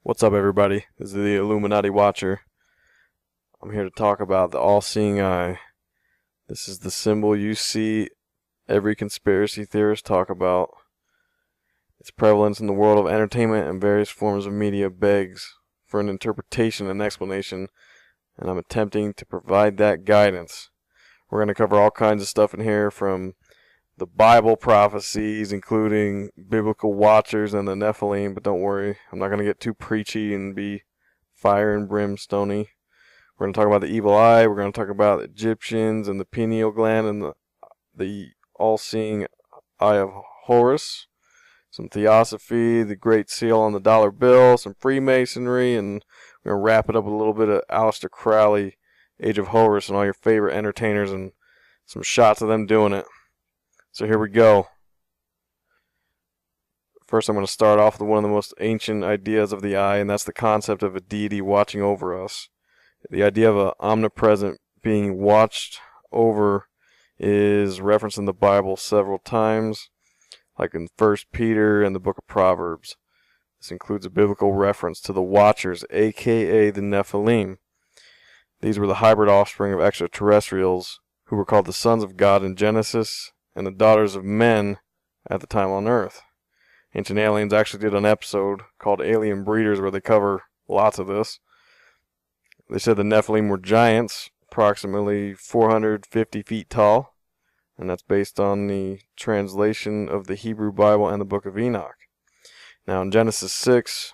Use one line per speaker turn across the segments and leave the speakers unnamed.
What's up, everybody? This is the Illuminati Watcher. I'm here to talk about the all-seeing eye. This is the symbol you see every conspiracy theorist talk about. Its prevalence in the world of entertainment and various forms of media begs for an interpretation and explanation, and I'm attempting to provide that guidance. We're going to cover all kinds of stuff in here, from the Bible prophecies, including biblical watchers and the Nephilim, but don't worry, I'm not going to get too preachy and be fire and brimstony. We're going to talk about the evil eye, we're going to talk about Egyptians and the pineal gland and the all-seeing eye of Horus, some theosophy, the Great Seal on the dollar bill, some Freemasonry, and we're going to wrap it up with a little bit of Aleister Crowley, Age of Horus, and all your favorite entertainers and some shots of them doing it. So here we go. First, I'm going to start off with one of the most ancient ideas of the eye, and that's the concept of a deity watching over us. The idea of an omnipresent being watched over is referenced in the Bible several times, like in 1 Peter and the book of Proverbs. This includes a biblical reference to the Watchers, aka the Nephilim. These were the hybrid offspring of extraterrestrials who were called the sons of God in Genesis and the daughters of men at the time on Earth. Ancient Aliens actually did an episode called Alien Breeders where they cover lots of this. They said the Nephilim were giants, approximately 450 feet tall, and that's based on the translation of the Hebrew Bible and the book of Enoch. Now in Genesis 6,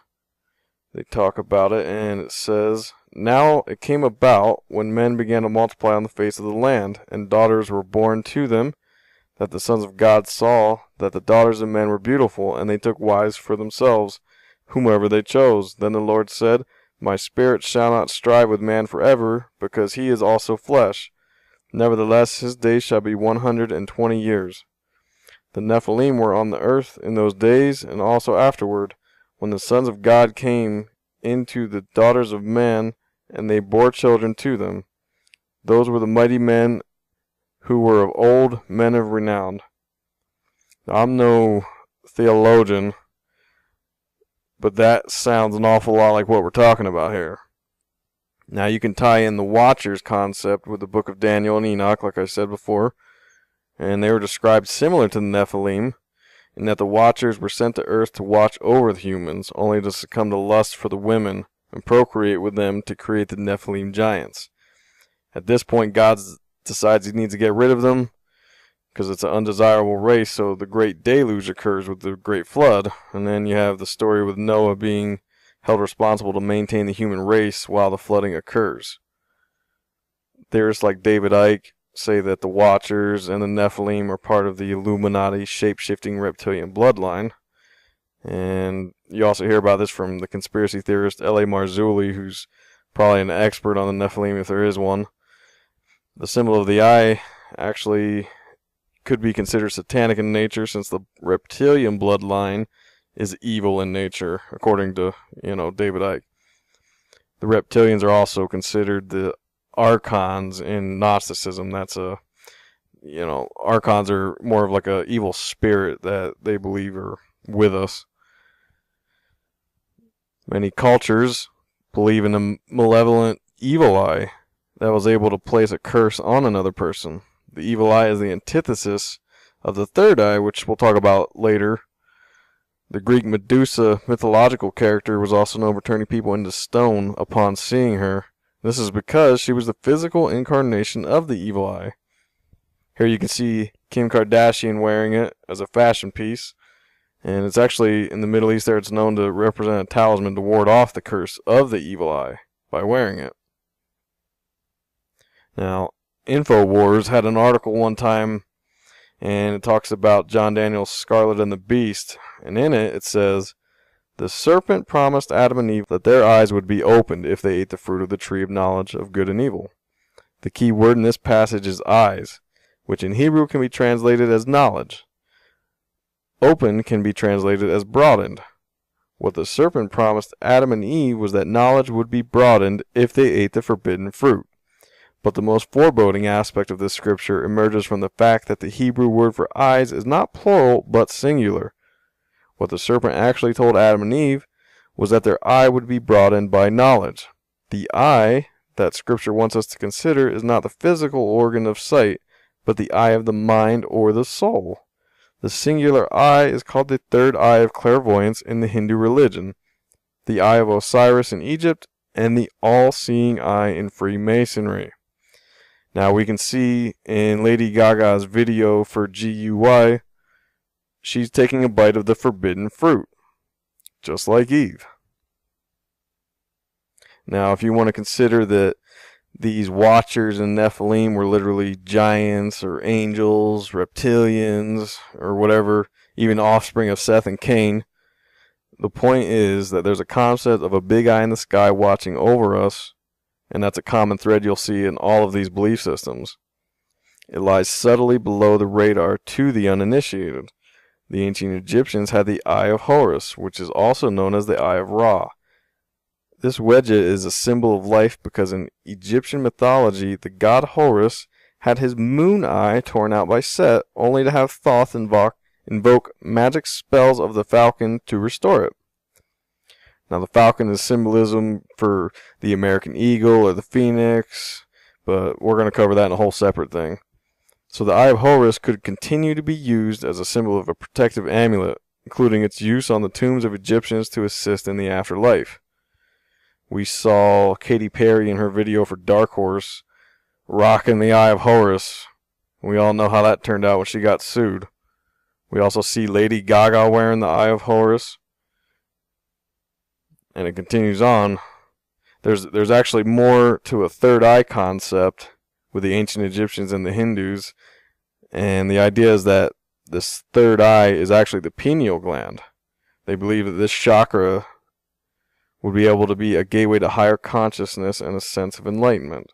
they talk about it, and it says, "Now it came about, when men began to multiply on the face of the land, and daughters were born to them, that the sons of God saw that the daughters of men were beautiful, and they took wives for themselves, whomever they chose. Then the Lord said, My spirit shall not strive with man forever, because he is also flesh. Nevertheless his days shall be 120 years. The Nephilim were on the earth in those days, and also afterward, when the sons of God came into the daughters of men, and they bore children to them. Those were the mighty men who were of old, men of renown." Now, I'm no theologian, but that sounds an awful lot like what we're talking about here. Now, you can tie in the Watchers concept with the book of Daniel and Enoch, like I said before, and they were described similar to the Nephilim, in that the Watchers were sent to earth to watch over the humans, only to succumb to lust for the women and procreate with them to create the Nephilim giants. At this point, God decides he needs to get rid of them because it's an undesirable race, so the great deluge occurs with the great flood, and then you have the story with Noah being held responsible to maintain the human race while the flooding occurs. Theorists like David Icke say that the Watchers and the Nephilim are part of the Illuminati shape-shifting reptilian bloodline, and you also hear about this from the conspiracy theorist L.A. Marzulli, who's probably an expert on the Nephilim if there is one. The symbol of the eye actually could be considered satanic in nature, since the reptilian bloodline is evil in nature, according to, David Icke. The reptilians are also considered the archons in Gnosticism. That's archons are more of like a evil spirit that they believe are with us. Many cultures believe in a malevolent evil eye that was able to place a curse on another person. The evil eye is the antithesis of the third eye, which we'll talk about later. The Greek Medusa mythological character was also known for turning people into stone upon seeing her. This is because she was the physical incarnation of the evil eye. Here you can see Kim Kardashian wearing it as a fashion piece, and it's actually, in the Middle East there, it's known to represent a talisman to ward off the curse of the evil eye by wearing it. Now, InfoWars had an article one time, and it talks about John Daniel's Scarlet and the Beast, and in it, it says, "The serpent promised Adam and Eve that their eyes would be opened if they ate the fruit of the tree of knowledge of good and evil. The key word in this passage is eyes, which in Hebrew can be translated as knowledge. Open can be translated as broadened. What the serpent promised Adam and Eve was that knowledge would be broadened if they ate the forbidden fruit. But the most foreboding aspect of this scripture emerges from the fact that the Hebrew word for eyes is not plural but singular. What the serpent actually told Adam and Eve was that their eye would be broadened by knowledge. The eye that Scripture wants us to consider is not the physical organ of sight, but the eye of the mind or the soul. The singular eye is called the third eye of clairvoyance in the Hindu religion, the eye of Osiris in Egypt, and the all-seeing eye in Freemasonry. Now we can see in Lady Gaga's video for GUI, she's taking a bite of the forbidden fruit, just like Eve. Now, if you want to consider that these watchers and Nephilim were literally giants or angels, reptilians, or whatever, even offspring of Seth and Cain, the point is that there's a concept of a big eye in the sky watching over us, and that's a common thread you'll see in all of these belief systems. It lies subtly below the radar to the uninitiated. The ancient Egyptians had the Eye of Horus, which is also known as the Eye of Ra. This wedge is a symbol of life because in Egyptian mythology, the god Horus had his moon eye torn out by Set, only to have Thoth invoke magic spells of the falcon to restore it. Now, the falcon is symbolism for the American eagle or the phoenix, but we're going to cover that in a whole separate thing. So the Eye of Horus could continue to be used as a symbol of a protective amulet, including its use on the tombs of Egyptians to assist in the afterlife. We saw Katy Perry in her video for Dark Horse rocking the Eye of Horus. We all know how that turned out when she got sued. We also see Lady Gaga wearing the Eye of Horus. And it continues on. There's actually more to a third eye concept with the ancient Egyptians and the Hindus. And the idea is that this third eye is actually the pineal gland. They believe that this chakra would be able to be a gateway to higher consciousness and a sense of enlightenment.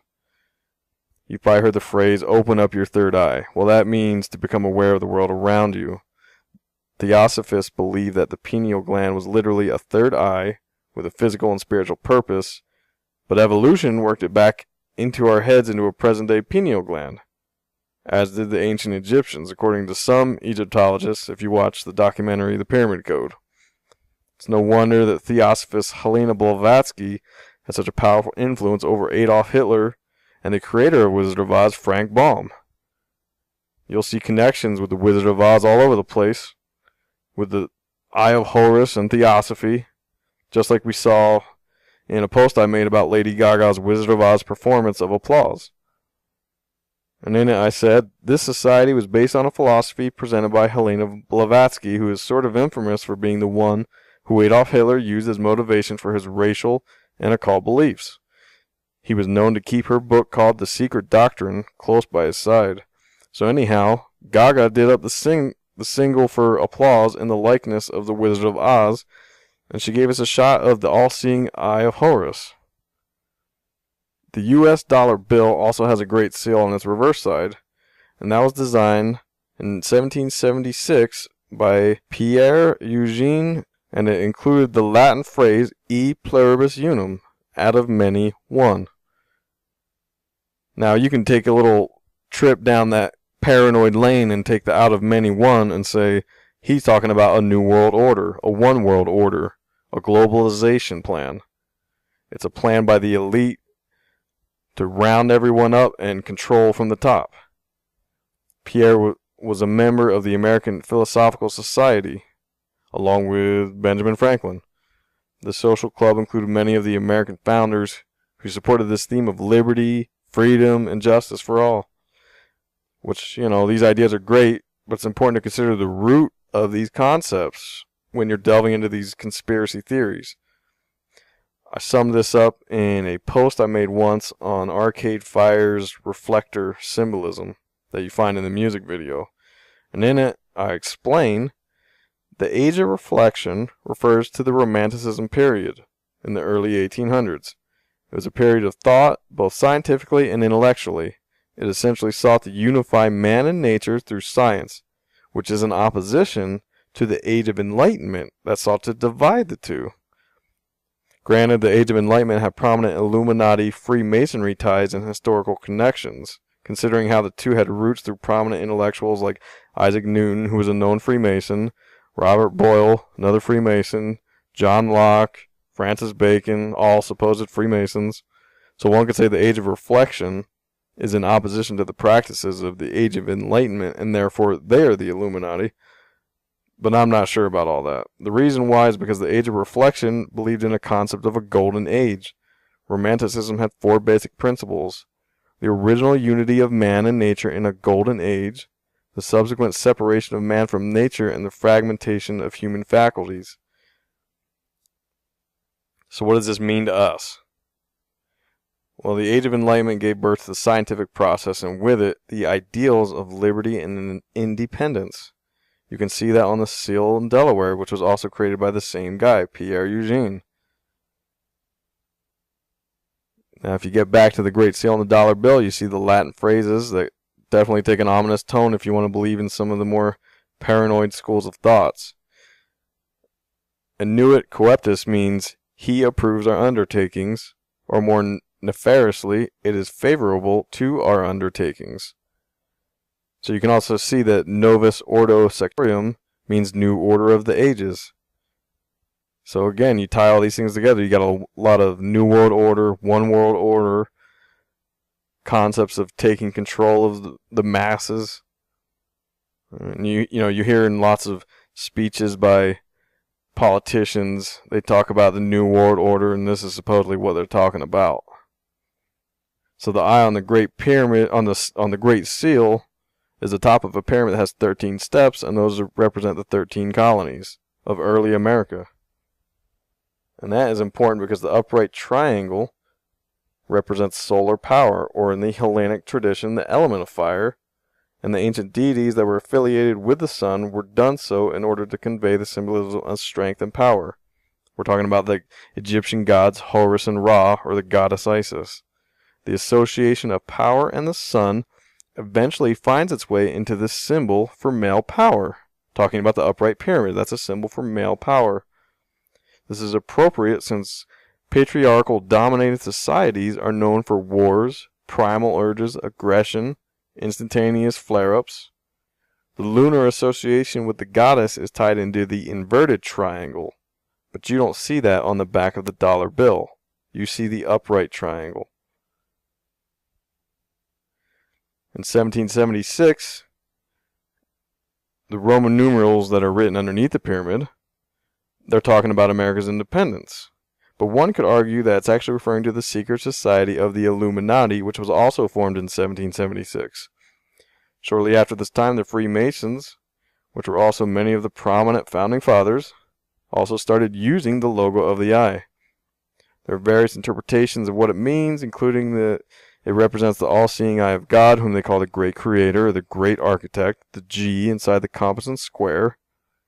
You've probably heard the phrase, open up your third eye. Well, that means to become aware of the world around you. Theosophists believe that the pineal gland was literally a third eye with a physical and spiritual purpose, but evolution worked it back into our heads into a present-day pineal gland, as did the ancient Egyptians, according to some Egyptologists, if you watch the documentary The Pyramid Code. It's no wonder that Theosophist Helena Blavatsky had such a powerful influence over Adolf Hitler and the creator of Wizard of Oz, Frank Baum. You'll see connections with the Wizard of Oz all over the place, with the Eye of Horus and Theosophy, just like we saw in a post I made about Lady Gaga's Wizard of Oz performance of Applause. And in it I said, this society was based on a philosophy presented by Helena Blavatsky, who is sort of infamous for being the one who Adolf Hitler used as motivation for his racial and occult beliefs. He was known to keep her book called The Secret Doctrine close by his side. So anyhow, Gaga did up the single for Applause in the likeness of the Wizard of Oz, and she gave us a shot of the all-seeing Eye of Horus. The US dollar bill also has a great seal on its reverse side, and that was designed in 1776 by Pierre Eugene, and it included the Latin phrase E pluribus unum, out of many, one. Now you can take a little trip down that paranoid lane and take the out of many one and say he's talking about a new world order, a one world order, a globalization plan. It's a plan by the elite to round everyone up and control from the top. Pierre was a member of the American Philosophical Society, along with Benjamin Franklin. The social club included many of the American founders who supported this theme of liberty, freedom, and justice for all. Which, these ideas are great, but it's important to consider the root of these concepts when you're delving into these conspiracy theories. I summed this up in a post I made once on Arcade Fire's reflector symbolism that you find in the music video. And in it, I explain the Age of Reflection refers to the Romanticism period in the early 1800s. It was a period of thought, both scientifically and intellectually. It essentially sought to unify man and nature through science, which is in opposition to the Age of Enlightenment that sought to divide the two. Granted, the Age of Enlightenment had prominent Illuminati Freemasonry ties and historical connections, considering how the two had roots through prominent intellectuals like Isaac Newton, who was a known Freemason, Robert Boyle, another Freemason, John Locke, Francis Bacon, all supposed Freemasons. So one could say the Age of Reflection is in opposition to the practices of the Age of Enlightenment, and therefore they are the Illuminati. But I'm not sure about all that. The reason why is because the Age of Reflection believed in a concept of a golden age. Romanticism had 4 basic principles: the original unity of man and nature in a golden age, the subsequent separation of man from nature, and the fragmentation of human faculties. So what does this mean to us? Well, the Age of Enlightenment gave birth to the scientific process, and with it, the ideals of liberty and independence. You can see that on the seal in Delaware, which was also created by the same guy, Pierre Eugene. Now, if you get back to the Great Seal on the dollar bill, you see the Latin phrases that definitely take an ominous tone if you want to believe in some of the more paranoid schools of thoughts. Annuit coeptis means he approves our undertakings, or more nefariously, it is favorable to our undertakings. So you can also see that Novus Ordo Sectorium means new order of the ages. So again, you tie all these things together, you got a lot of New World Order, One World Order, concepts of taking control of the masses. And you hear in lots of speeches by politicians, they talk about the New World Order, and this is supposedly what they're talking about. So the eye on the Great Pyramid, on the Great Seal, is the top of a pyramid that has 13 steps, and those represent the 13 colonies of early America. And that is important because the upright triangle represents solar power, or in the Hellenic tradition, the element of fire, and the ancient deities that were affiliated with the sun were done so in order to convey the symbolism of strength and power. We're talking about the Egyptian gods Horus and Ra, or the goddess Isis. The association of power and the sun eventually finds its way into this symbol for male power. Talking about the upright pyramid, that's a symbol for male power. This is appropriate since patriarchal dominated societies are known for wars, primal urges, aggression, instantaneous flare-ups. The lunar association with the goddess is tied into the inverted triangle, but you don't see that on the back of the dollar bill. You see the upright triangle. In 1776, the Roman numerals that are written underneath the pyramid, they're talking about America's independence. But one could argue that it's actually referring to the secret society of the Illuminati, which was also formed in 1776. Shortly after this time, the Freemasons, which were also many of the prominent founding fathers, also started using the logo of the eye. There are various interpretations of what it means, including that it represents the all-seeing eye of God, whom they call the Great Creator, or the Great Architect, the G inside the compass and square,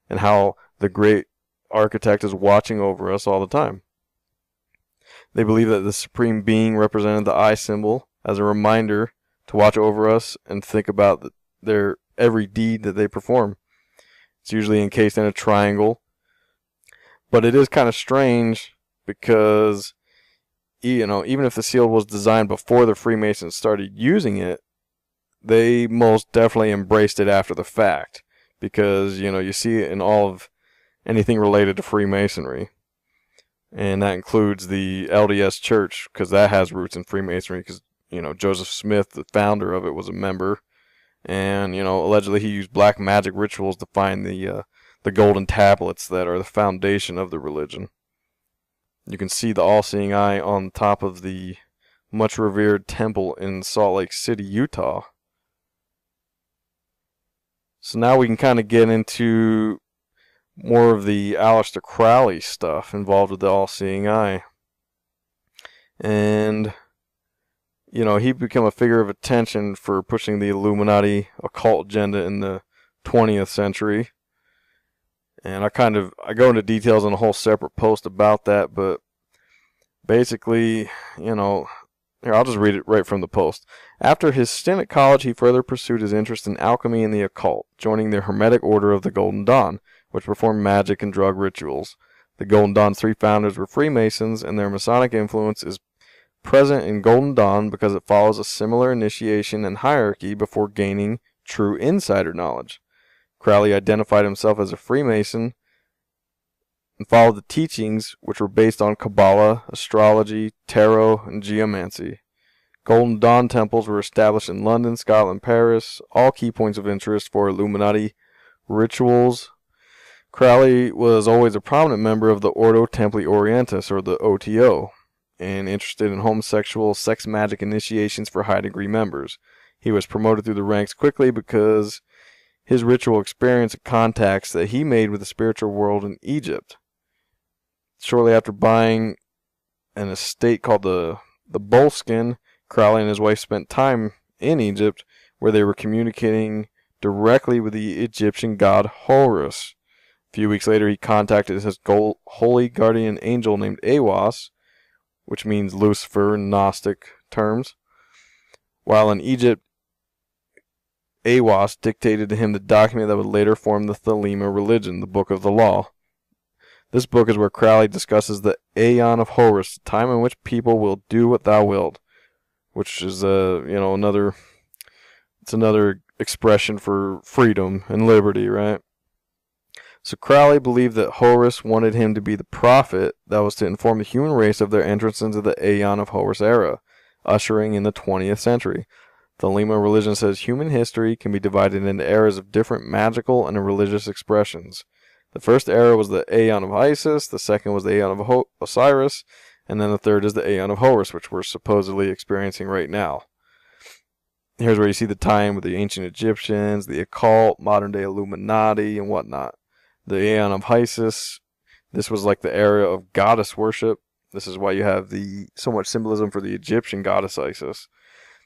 and how the Great Architect is watching over us all the time. They believe that the Supreme Being represented the eye symbol as a reminder to watch over us and think about their every deed that they perform. It's usually encased in a triangle, but it is kind of strange because, even if the seal was designed before the Freemasons started using it, they most definitely embraced it after the fact, because, you see it in all of anything related to Freemasonry. And that includes the LDS Church, because that has roots in Freemasonry, because, Joseph Smith, the founder of it, was a member. And, allegedly he used black magic rituals to find the golden tablets that are the foundation of the religion. You can see the all-seeing eye on top of the much revered temple in Salt Lake City, Utah. So now we can kind of get into more of the Aleister Crowley stuff involved with the all-seeing eye. And, he became a figure of attention for pushing the Illuminati occult agenda in the 20th century. And I go into details on a whole separate post about that, but basically, here, I'll just read it right from the post. After his stint at college, he further pursued his interest in alchemy and the occult, joining the Hermetic Order of the Golden Dawn, which performed magic and drug rituals. The Golden Dawn's 3 founders were Freemasons, and their Masonic influence is present in Golden Dawn because it follows a similar initiation and hierarchy before gaining true insider knowledge. Crowley identified himself as a Freemason. and followed the teachings which were based on Kabbalah, astrology, tarot, and geomancy. Golden Dawn temples were established in London, Scotland, Paris, all key points of interest for Illuminati rituals. Crowley was always a prominent member of the Ordo Templi Orientis, or the OTO, and interested in homosexual sex magic initiations for high-degree members. He was promoted through the ranks quickly because his ritual experience and contacts that he made with the spiritual world in Egypt. Shortly after buying an estate called the Bullskin, Crowley and his wife spent time in Egypt, where they were communicating directly with the Egyptian god Horus. A few weeks later, he contacted his holy guardian angel named Aiwass, which means Lucifer in Gnostic terms. While in Egypt, Aiwass dictated to him the document that would later form the Thelema religion, the Book of the Law. This book is where Crowley discusses the Aeon of Horus, the time in which people will do what thou wilt, which is another expression for freedom and liberty, right? So Crowley believed that Horus wanted him to be the prophet that was to inform the human race of their entrance into the Aeon of Horus era, ushering in the 20th century. The Thelema religion says human history can be divided into eras of different magical and religious expressions. The first era was the Aeon of Isis, the second was the Aeon of Osiris, and then the third is the Aeon of Horus, which we're supposedly experiencing right now. Here's where you see the tie-in with the ancient Egyptians, the occult, modern-day Illuminati, and whatnot. The Aeon of Isis, this was like the era of goddess worship. This is why you have so much symbolism for the Egyptian goddess Isis.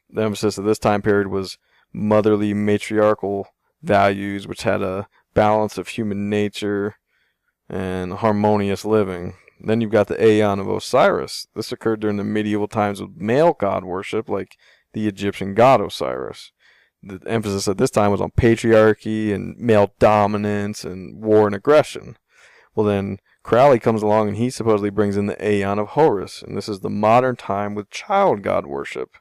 The emphasis of this time period was motherly, matriarchal values, which had a balance of human nature and harmonious living. Then you've got the Aeon of Osiris. This occurred during the medieval times with male god worship, like the Egyptian god Osiris. The emphasis at this time was on patriarchy and male dominance and war and aggression. Well, then Crowley comes along and he supposedly brings in the Aeon of Horus, and this is the modern time with child god worship.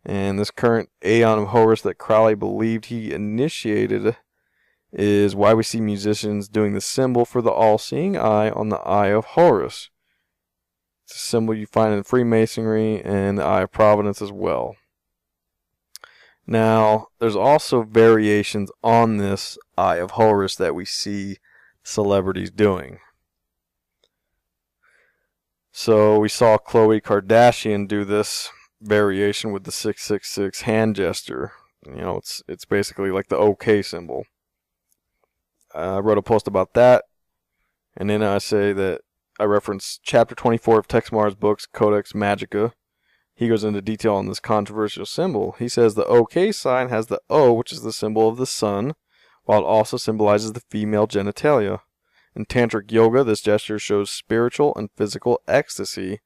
And this current Aeon of Horus that Crowley believed he initiated is why we see musicians doing the symbol for the all-seeing eye on the Eye of Horus. It's a symbol you find in Freemasonry and the Eye of Providence as well. Now, there's also variations on this Eye of Horus that we see celebrities doing. So we saw Khloe Kardashian do this variation with the 666 hand gesture. It's basically like the OK symbol. I wrote a post about that, and then I say that I reference chapter 24 of Tex Mars' books, Codex Magica. He goes into detail on this controversial symbol. He says the OK sign has the O, which is the symbol of the sun, while it also symbolizes the female genitalia. In Tantric Yoga, this gesture shows spiritual and physical ecstasy.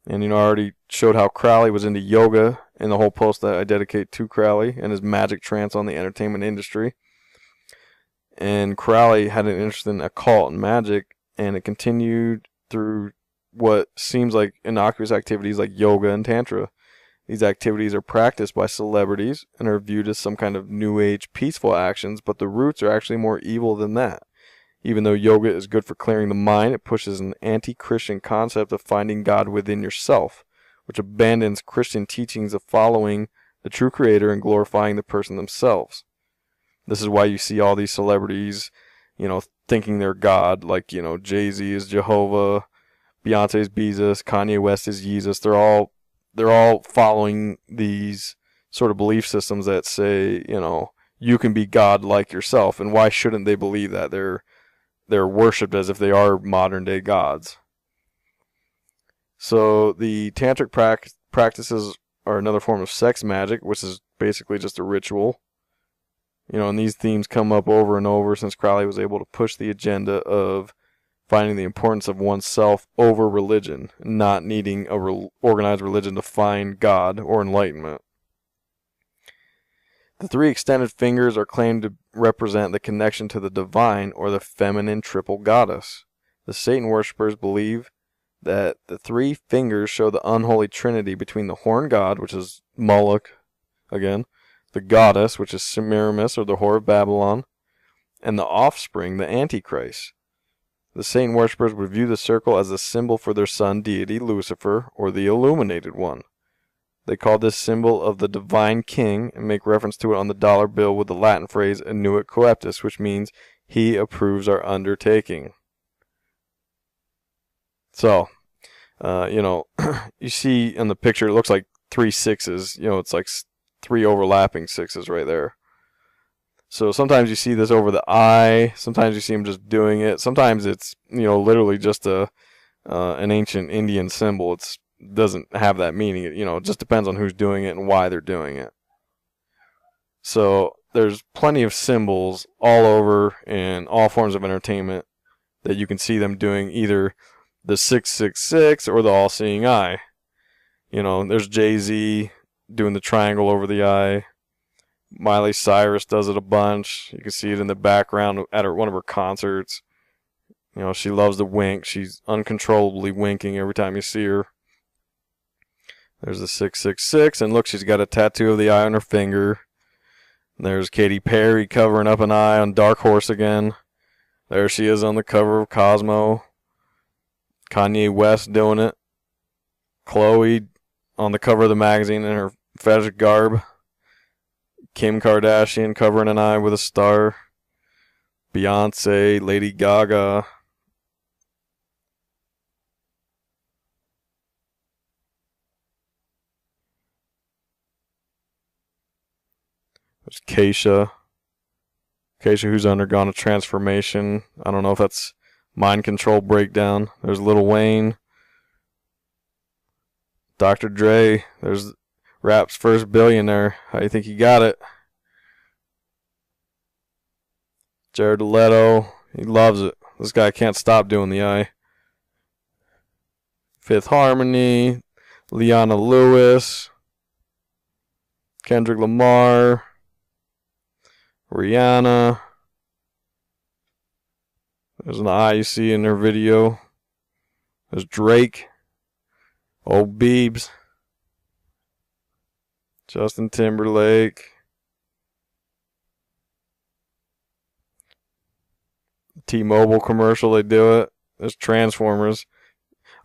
And I already showed how Crowley was into yoga in the whole post that I dedicate to Crowley and his magic trance on the entertainment industry. And Crowley had an interest in occult and magic, and it continued through what seems like innocuous activities like yoga and tantra. These activities are practiced by celebrities and are viewed as some kind of new age peaceful actions, but the roots are actually more evil than that. Even though yoga is good for clearing the mind, it pushes an anti-Christian concept of finding God within yourself, which abandons Christian teachings of following the true creator and glorifying the person themselves. This is why you see all these celebrities, thinking they're God, like, Jay-Z is Jehovah, Beyonce is Jesus, Kanye West is Jesus. They're all following these sort of belief systems that say, you can be God like yourself. And why shouldn't they believe that? They're worshipped as if they are modern day gods. So the tantric practices are another form of sex magic, which is basically just a ritual. And these themes come up over and over since Crowley was able to push the agenda of finding the importance of oneself over religion, not needing a organized religion to find God or enlightenment. The three extended fingers are claimed to represent the connection to the divine or the feminine triple goddess. The Satan worshippers believe that the three fingers show the unholy trinity between the horn god, which is Moloch, again, the goddess, which is Semiramis or the Whore of Babylon, and the offspring, the Antichrist. The Satan worshippers would view the circle as a symbol for their sun deity, Lucifer, or the Illuminated One. They call this symbol of the divine king and make reference to it on the dollar bill with the Latin phrase annuit coeptis, which means he approves our undertaking. So, you see in the picture, it looks like 3 6s. It's like 3 overlapping 6s right there. So sometimes you see this over the eye. Sometimes you see him just doing it. Sometimes it's, literally just an ancient Indian symbol. It doesn't have that meaning. It just depends on who's doing it and why they're doing it. So there's plenty of symbols all over in all forms of entertainment that you can see them doing either the 666 or the all-seeing eye. There's Jay-Z doing the triangle over the eye. Miley Cyrus does it a bunch. You can see it in the background at one of her concerts. She loves to wink. She's uncontrollably winking every time you see her. There's the 666, and look, she's got a tattoo of the eye on her finger. There's Katy Perry covering up an eye on Dark Horse again. There she is on the cover of Cosmo. Kanye West doing it. Chloe on the cover of the magazine in her fetish garb. Kim Kardashian covering an eye with a star. Beyonce, Lady Gaga. There's Keisha. Keisha, who's undergone a transformation. I don't know if that's mind control breakdown. There's Lil Wayne. Dr. Dre. There's rap's first billionaire. How do you think he got it? Jared Leto. He loves it. This guy can't stop doing the eye. Fifth Harmony. Leona Lewis. Kendrick Lamar. Rihanna. There's an eye you see in their video. There's Drake. Old Biebs. Justin Timberlake. T-Mobile commercial, they do it. There's Transformers.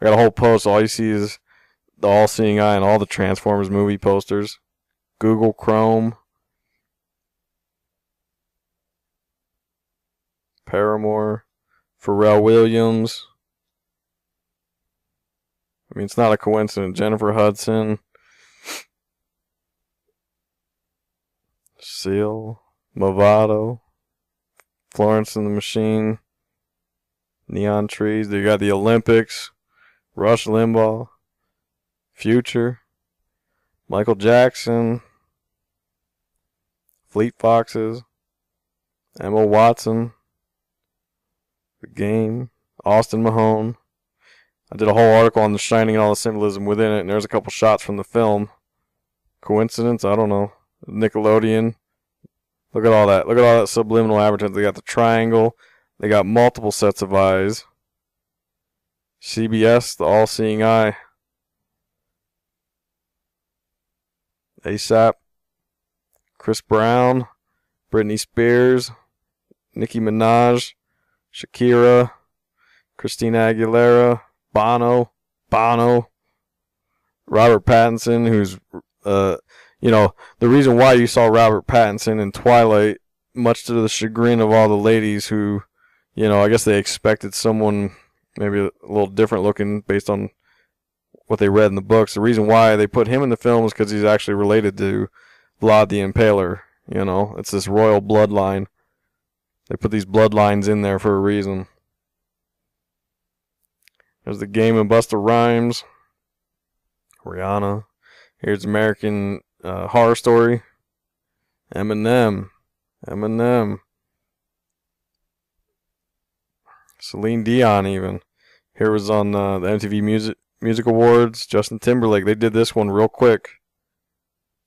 I got a whole post. All you see is the all-seeing eye and all the Transformers movie posters. Google Chrome. Paramore. Pharrell Williams. I mean, it's not a coincidence. Jennifer Hudson. Seal. Movado. Florence and the Machine. Neon Trees. They got the Olympics. Rush Limbaugh. Future. Michael Jackson. Fleet Foxes. Emma Watson. The Game. Austin Mahone. I did a whole article on The Shining and all the symbolism within it, and there's a couple shots from the film. Coincidence? I don't know. Nickelodeon. Look at all that. Look at all that subliminal advertising. They got the triangle. They got multiple sets of eyes. CBS, the all-seeing eye. ASAP. Chris Brown. Britney Spears. Nicki Minaj. Shakira. Christina Aguilera. Bono. Robert Pattinson, who's, the reason why you saw Robert Pattinson in Twilight, much to the chagrin of all the ladies who, I guess they expected someone maybe a little different looking based on what they read in the books. The reason why they put him in the film is because he's actually related to Vlad the Impaler. It's this royal bloodline. They put these bloodlines in there for a reason. There's the Game of Busta Rhymes. Rihanna. Here's American Horror Story. Eminem. Celine Dion even. Here was on the MTV Music Awards. Justin Timberlake. They did this one real quick.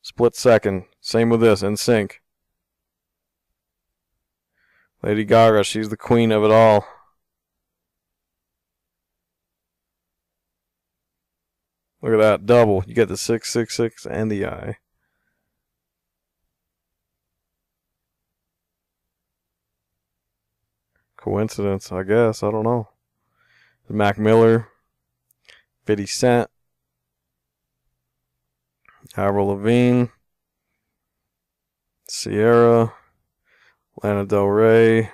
Split second. Same with this. NSYNC. Lady Gaga. She's the queen of it all. Look at that. Double. You get the 666 and the eye. Coincidence, I guess. I don't know. Mac Miller, 50 Cent, Avril Lavigne, Sierra, Lana Del Rey,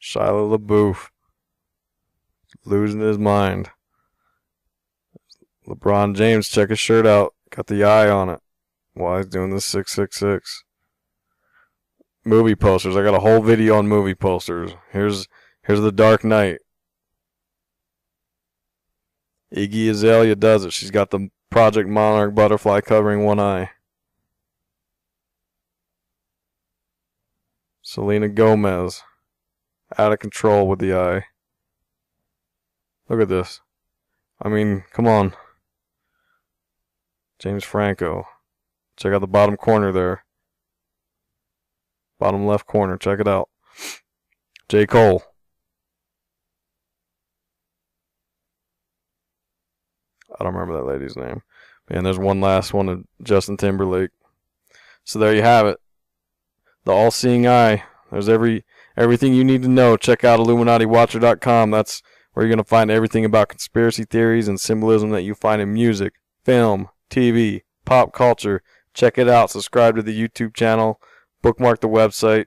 Shia LaBeouf, losing his mind. LeBron James, check his shirt out. Got the eye on it while he's doing this 666. Movie posters. I got a whole video on movie posters. Here's The Dark Knight. Iggy Azalea does it. She's got the Project Monarch butterfly covering one eye. Selena Gomez. Out of control with the eye. Look at this. I mean, come on. James Franco. Check out the bottom corner there. Bottom left corner. Check it out. J. Cole. I don't remember that lady's name. And there's one last one of Justin Timberlake. So there you have it. The all-seeing eye. There's everything you need to know. Check out IlluminatiWatcher.com. That's where you're going to find everything about conspiracy theories and symbolism that you find in music, film, TV, pop culture. Check it out. Subscribe to the YouTube channel. Bookmark the website.